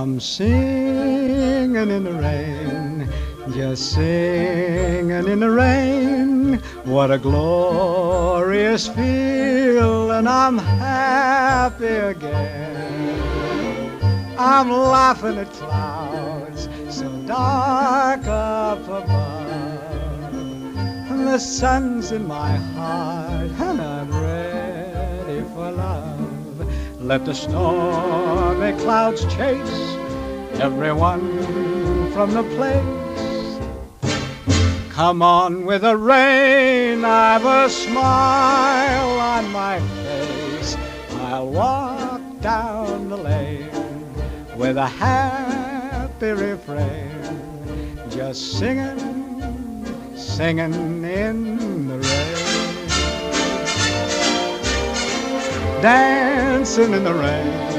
I'm singing in the rain, just singing in the rain. What a glorious feeling, I'm happy again. I'm laughing at clouds so dark up above. The sun's in my heart and I'm ready for love. Let the stormy clouds chase everyone from the place. Come on with the rain, I've a smile on my face. I'll walk down the lane with a happy refrain, just singing, singing in the rain, dancing in the rain.